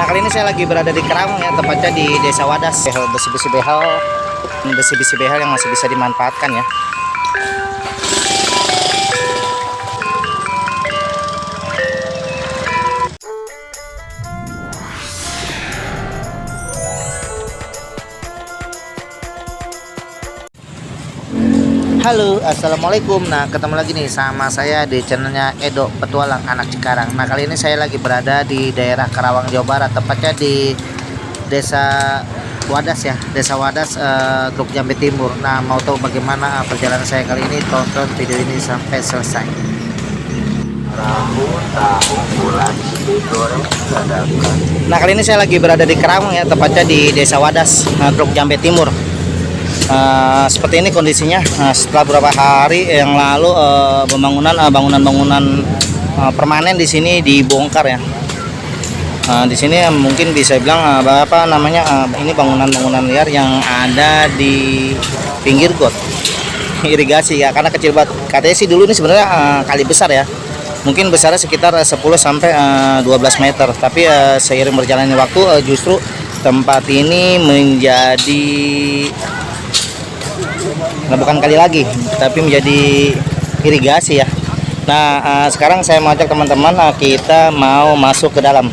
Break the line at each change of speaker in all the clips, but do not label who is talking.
Nah, kali ini saya lagi berada di Karawang ya, tepatnya di Desa Wadas. Besi-besi behel yang masih bisa dimanfaatkan ya. Halo, assalamualaikum. Nah, ketemu lagi nih sama saya di channelnya Edo Petualang Anak Cikarang. Nah, kali ini saya lagi berada di daerah Karawang, Jawa Barat, tepatnya di Desa Wadas ya, Desa Wadas, Grup Jambe Timur. Nah, mau tahu bagaimana perjalanan saya kali ini? Tonton video ini sampai selesai. Nah, kali ini saya lagi berada di Karawang ya, tepatnya di Desa Wadas, Grup Jambe Timur. Seperti ini kondisinya setelah beberapa hari yang lalu bangunan permanen di sini dibongkar ya. Di sini mungkin bisa bilang ini bangunan liar yang ada di pinggir got irigasi ya, karena kecil banget. Katanya sih dulu ini sebenarnya kali besar ya, mungkin besarnya sekitar 10 sampai 12 meter, tapi seiring berjalannya waktu justru tempat ini menjadi bukan kali lagi, tapi menjadi irigasi ya. Nah, sekarang saya mau ajak teman-teman, kita mau masuk ke dalam.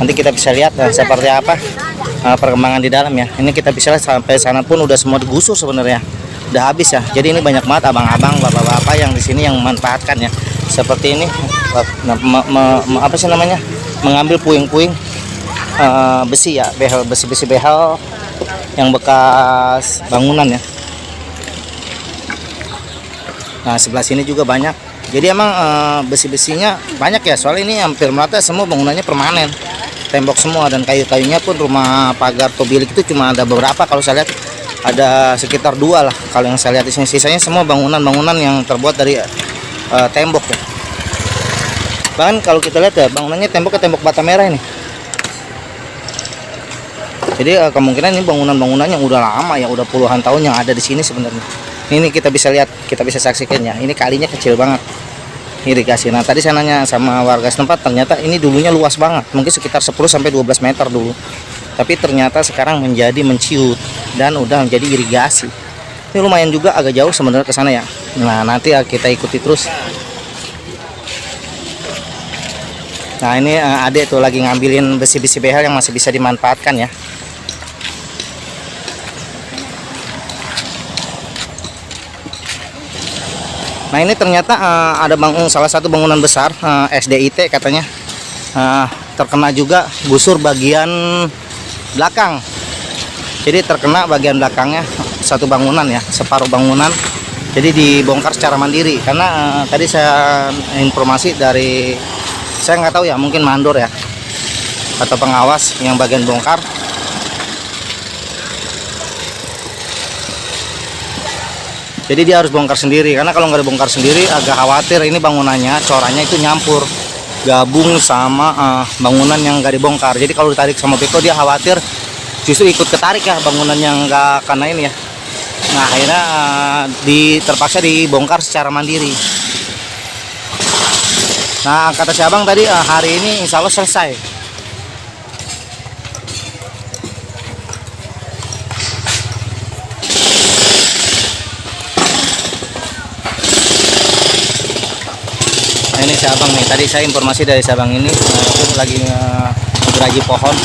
Nanti kita bisa lihat seperti apa perkembangan di dalam ya. Ini kita bisa lihat sampai sana pun udah semua digusur sebenarnya, udah habis ya. Jadi ini banyak banget abang-abang, bapak-bapak yang di sini yang memanfaatkan ya. Seperti ini, mengambil puing-puing besi ya, besi-besi behel yang bekas bangunan ya. Nah, sebelah sini juga banyak. Jadi emang besi-besinya banyak ya, soalnya ini hampir merata semua bangunannya permanen, tembok semua, dan kayu-kayunya pun rumah pagar atau bilik itu cuma ada beberapa. Kalau saya lihat ada sekitar 2 lah kalau yang saya lihat di sini. Sisanya semua bangunan-bangunan yang terbuat dari tembok ya. Bahkan kalau kita lihat ya, bangunannya tembok bata merah ini. Jadi kemungkinan ini bangunan-bangunan yang udah lama ya, udah puluhan tahun yang ada di sini sebenarnya. Ini kita bisa lihat, kita bisa saksikan ya. Ini kalinya kecil banget, irigasi. Nah, tadi saya nanya sama warga setempat, ternyata ini dulunya luas banget, mungkin sekitar 10 sampai 12 meter dulu. Tapi ternyata sekarang menjadi menciut dan udah menjadi irigasi. Ini lumayan juga agak jauh sebenarnya ke sana ya. Nah, nanti kita ikuti terus. Nah, ini adek tuh lagi ngambilin besi-besi behel yang masih bisa dimanfaatkan ya. Nah, ini ternyata ada salah satu bangunan besar SDIT katanya terkena juga gusur bagian belakang. Jadi terkena bagian belakangnya satu bangunan ya, separuh bangunan. Jadi dibongkar secara mandiri karena tadi saya informasi dari, saya nggak tahu ya, mungkin mandor ya atau pengawas yang bagian bongkar. Jadi dia harus bongkar sendiri, karena kalau nggak dibongkar sendiri agak khawatir ini bangunannya, corannya itu nyampur gabung sama bangunan yang nggak dibongkar. Jadi kalau ditarik sama beko dia khawatir justru ikut ketarik ya bangunan yang nggak kena ini ya. Nah, akhirnya terpaksa dibongkar secara mandiri. Nah, kata si abang tadi hari ini insya Allah selesai. Nah, ini si abang nih, tadi saya informasi dari si abang ini lagi geraji pohon.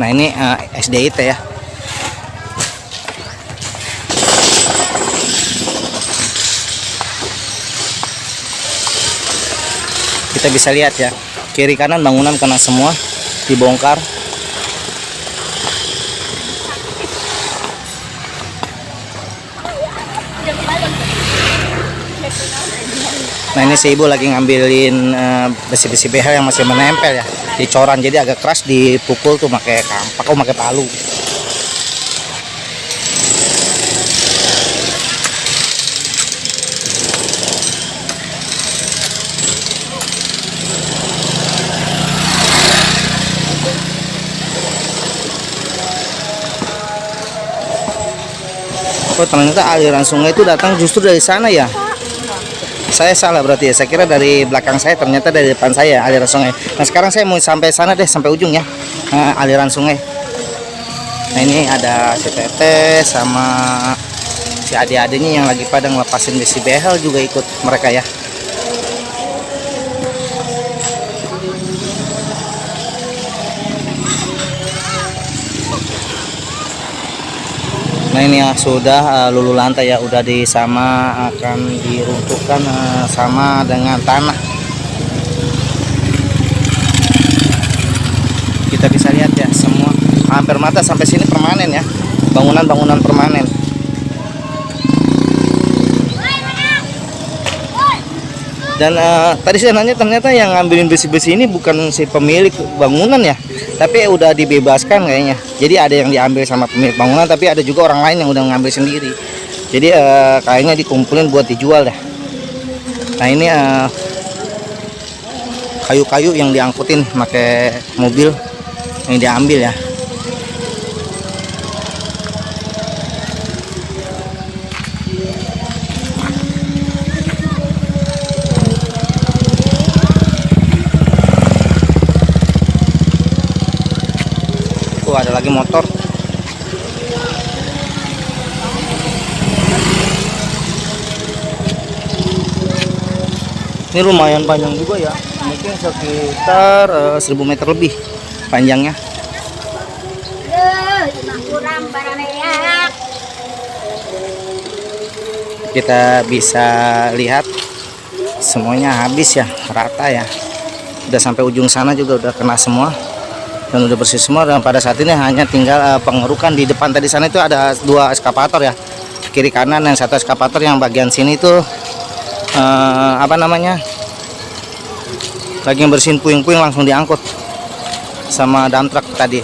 Nah, ini SDIT ya. Kita bisa lihat ya, kiri kanan bangunan kena semua, dibongkar. Nah, ini si ibu lagi ngambilin besi-besi behel yang masih menempel ya, dicoran, jadi agak keras, dipukul tuh pakai kampak, pakai palu. Oh, ternyata aliran sungai itu datang justru dari sana ya. Saya salah berarti ya. Saya kira dari belakang saya, ternyata dari depan saya aliran sungai. Nah, sekarang saya mau sampai sana deh, sampai ujung ya. Aliran sungai. Nah, ini ada si Tete sama si adik-adiknya yang lagi pada ngelepasin besi behel juga ikut mereka ya. Nah, ini ya sudah lulu lantai ya, udah disama akan diruntuhkan sama dengan tanah. Kita bisa lihat ya, semua hampir mata sampai sini permanen ya, bangunan-bangunan permanen. Dan tadi saya nanya, ternyata yang ngambilin besi-besi ini bukan si pemilik bangunan ya, tapi udah dibebaskan kayaknya. Jadi ada yang diambil sama pemilik bangunan, tapi ada juga orang lain yang udah ngambil sendiri. Jadi kayaknya dikumpulin buat dijual dah. Nah, ini kayu-kayu yang diangkutin pakai mobil yang diambil ya. Ada lagi motor. Ini lumayan panjang juga ya, mungkin sekitar 1000 meter lebih panjangnya. Kita bisa lihat semuanya habis ya, rata ya. Udah sampai ujung sana juga udah kena semua dan udah bersih semua. Dan pada saat ini hanya tinggal pengerukan. Di depan tadi sana itu ada 2 eskavator ya, kiri kanan, dan 1 eskavator yang bagian sini itu apa namanya, lagi bersihin puing-puing, langsung diangkut sama dump truck tadi.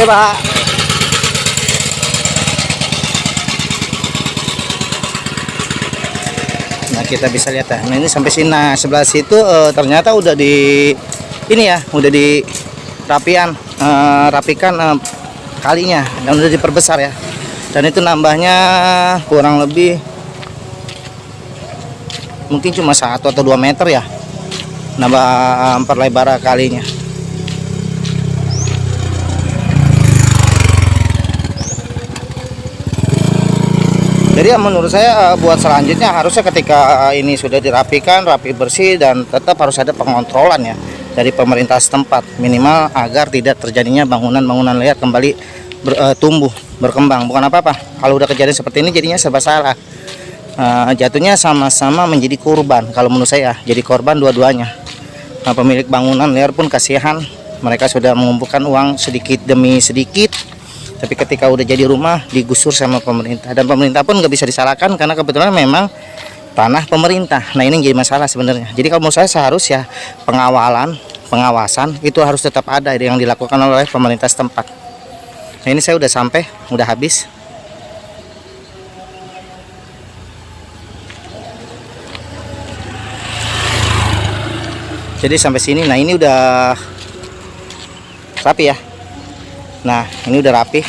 Pak. Nah, kita bisa lihat ya. Nah, ini sampai sini. Nah, sebelah situ ternyata udah di ini ya, udah rapikan kalinya dan udah diperbesar ya. Dan itu nambahnya kurang lebih mungkin cuma 1 atau 2 meter ya. Nambah perlebar kalinya. Jadi menurut saya buat selanjutnya harusnya ketika ini sudah dirapikan, rapi bersih, dan tetap harus ada pengontrolan ya dari pemerintah setempat, minimal agar tidak terjadinya bangunan-bangunan liar kembali tumbuh, berkembang. Bukan apa-apa, kalau udah kejadian seperti ini jadinya serba salah. Jatuhnya sama-sama menjadi korban kalau menurut saya, jadi korban dua-duanya. Nah, pemilik bangunan liar pun kasihan, mereka sudah mengumpulkan uang sedikit demi sedikit. Tapi ketika udah jadi rumah digusur sama pemerintah, dan pemerintah pun nggak bisa disalahkan karena kebetulan memang tanah pemerintah. Nah, ini jadi masalah sebenarnya. Jadi kalau menurut saya seharusnya pengawasan itu harus tetap ada yang dilakukan oleh pemerintah setempat. Nah, ini saya udah sampai, udah habis. Jadi sampai sini. Nah, ini udah rapi ya. Nah, ini udah rapi.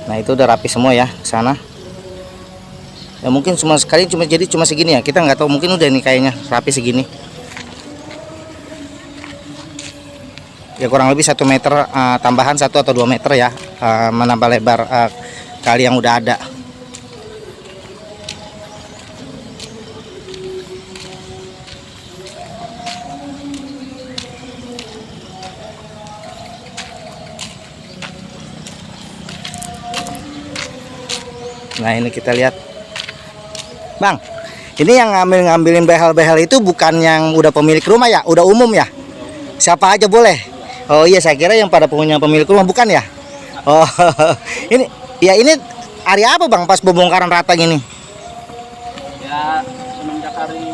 Nah, itu udah rapi semua ya ke sana. Ya mungkin cuma segini ya. Kita nggak tahu, mungkin udah nih kayaknya rapi segini. Ya kurang lebih 1 meter tambahan 1 atau 2 meter ya, menambah lebar kali yang udah ada. Nah, ini kita lihat, Bang, ini yang ngambilin behel-behel itu bukan yang udah pemilik rumah ya, udah umum ya, siapa aja boleh. Oh iya, saya kira yang pada punya pemilik rumah, bukan ya. Oh ini ya, ini hari apa Bang pas pembongkaran rata gini?
Ya semenjak hari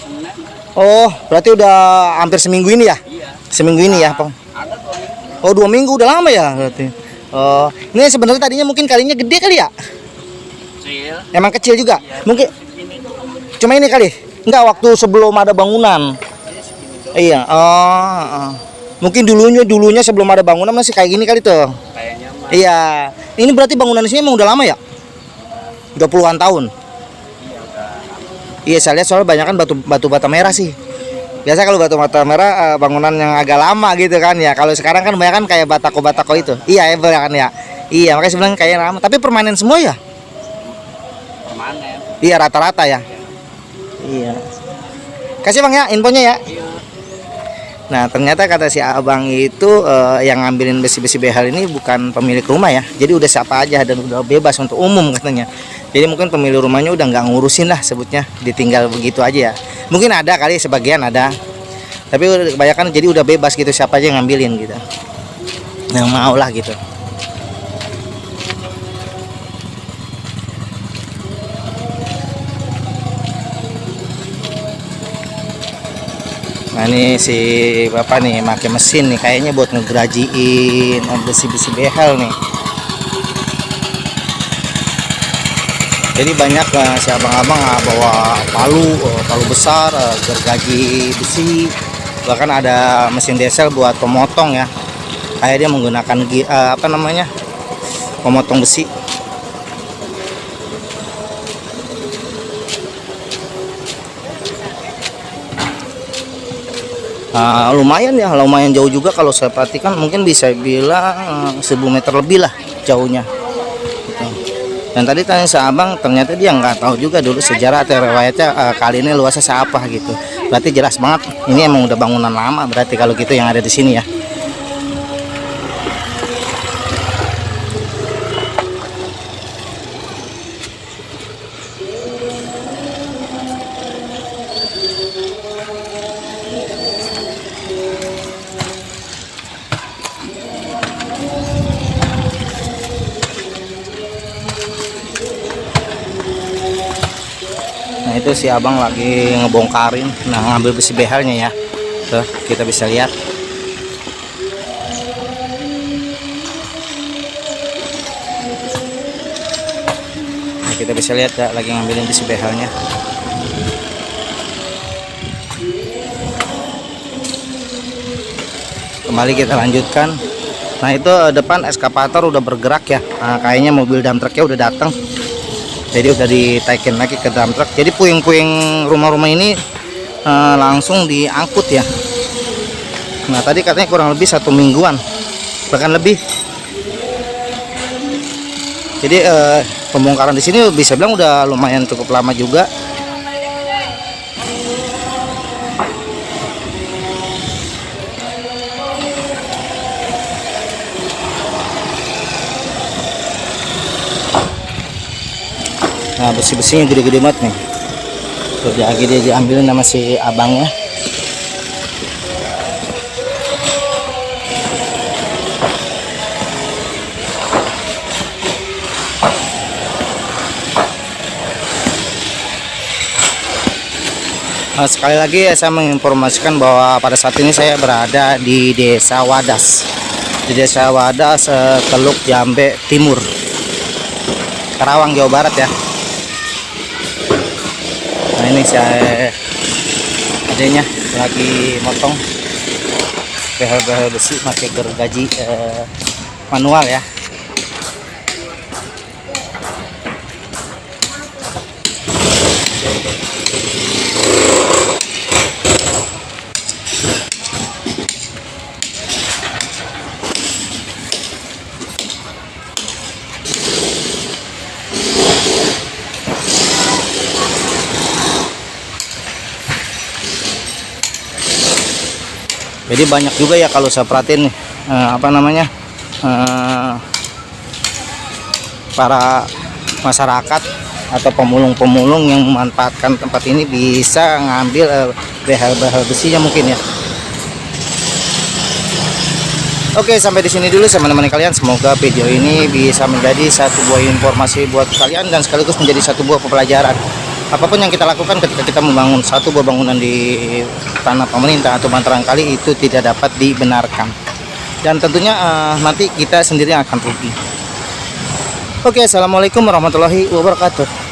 Senin.
Oh, berarti udah hampir seminggu ini ya?
Iya.
Seminggu ini ya, Bang.
Ada 2 minggu.
Oh, 2 minggu, udah lama ya berarti. Oh, ini sebenarnya tadinya mungkin kalinya gede kali ya?
Kecil.
Emang kecil juga?
Iya,
Mungkin
segini doang.
cuma ini kali? Enggak, waktu sebelum ada bangunan.
Ini segini doang.
Iya, oh. Mungkin dulunya sebelum ada bangunan masih kayak gini kali tuh.
Kayaknya mah.
Iya. Ini berarti bangunan di sini emang udah lama ya? Udah puluhan tahun.
Iya udah.
Iya, saya lihat soalnya banyak kan batu bata merah sih. Biasa kalau batu bata merah bangunan yang agak lama gitu kan ya. Kalau sekarang kan banyak kan kayak batako-batako itu. Iya, ya kan ya. Iya, makanya sebenarnya kayak lama. Tapi permanen semua ya?
Permanen.
Iya, rata-rata ya. Iya. Kasih Bang ya infonya ya.
Iya.
Nah, ternyata kata si abang itu yang ngambilin besi-besi behel ini bukan pemilik rumah ya. Jadi udah siapa aja dan udah bebas untuk umum katanya. Jadi mungkin pemilik rumahnya udah nggak ngurusin lah sebutnya, ditinggal begitu aja ya. Mungkin ada kali sebagian ada. Tapi kebanyakan jadi udah bebas gitu siapa aja yang ngambilin gitu. Yang mau lah gitu. Nah ini si bapak nih pakai mesin nih kayaknya buat ngegerajiin besi-besi behel nih. Jadi banyak si abang-abang bawa palu besar, gergaji besi, bahkan ada mesin diesel buat pemotong ya. Kayak dia menggunakan apa namanya, pemotong besi. Lumayan ya, lumayan jauh juga kalau saya perhatikan, mungkin bisa bilang 1000 meter lebih lah jauhnya. Gitu. Dan tadi tanya seabang, ternyata dia nggak tahu juga dulu sejarah atau riwayatnya kali ini luasnya seapa gitu. Berarti jelas banget, ini emang udah bangunan lama berarti kalau gitu yang ada di sini ya. Nah itu si abang lagi ngebongkarin, nah ngambil besi behelnya ya. Tuh kita bisa lihat. Nah, kita bisa lihat ya lagi ngambilin besi behelnya. Kembali kita lanjutkan. Nah itu depan eskavator udah bergerak ya. Nah, kayaknya mobil dump truknya udah datang. Jadi udah ditaikin lagi ke dump truck. Jadi puing-puing rumah-rumah ini langsung diangkut ya. Nah tadi katanya kurang lebih 1 mingguan, bahkan lebih. Jadi pembongkaran di sini bisa bilang udah lumayan cukup lama juga. Nah besi-besinya gede-gede banget nih. Tuh lagi dia diambilin sama si abangnya. Nah, sekali lagi saya menginformasikan bahwa pada saat ini saya berada di Desa Wadas. Di Desa Wadas, Teluk Jambe Timur, Karawang, Jawa Barat ya. Nah ini saya adanya lagi motong behel-behel besi pakai gergaji manual ya. Jadi banyak juga ya kalau saya perhatiin apa namanya para masyarakat atau pemulung-pemulung yang memanfaatkan tempat ini bisa ngambil behel-behel besinya mungkin ya. Oke, sampai di sini dulu teman-teman kalian. Semoga video ini bisa menjadi satu buah informasi buat kalian dan sekaligus menjadi satu buah pembelajaran. Apapun yang kita lakukan ketika kita membangun satu buah bangunan di tanah pemerintah atau bantaran kali itu tidak dapat dibenarkan. dan tentunya nanti kita sendiri yang akan rugi. Oke, assalamualaikum warahmatullahi wabarakatuh.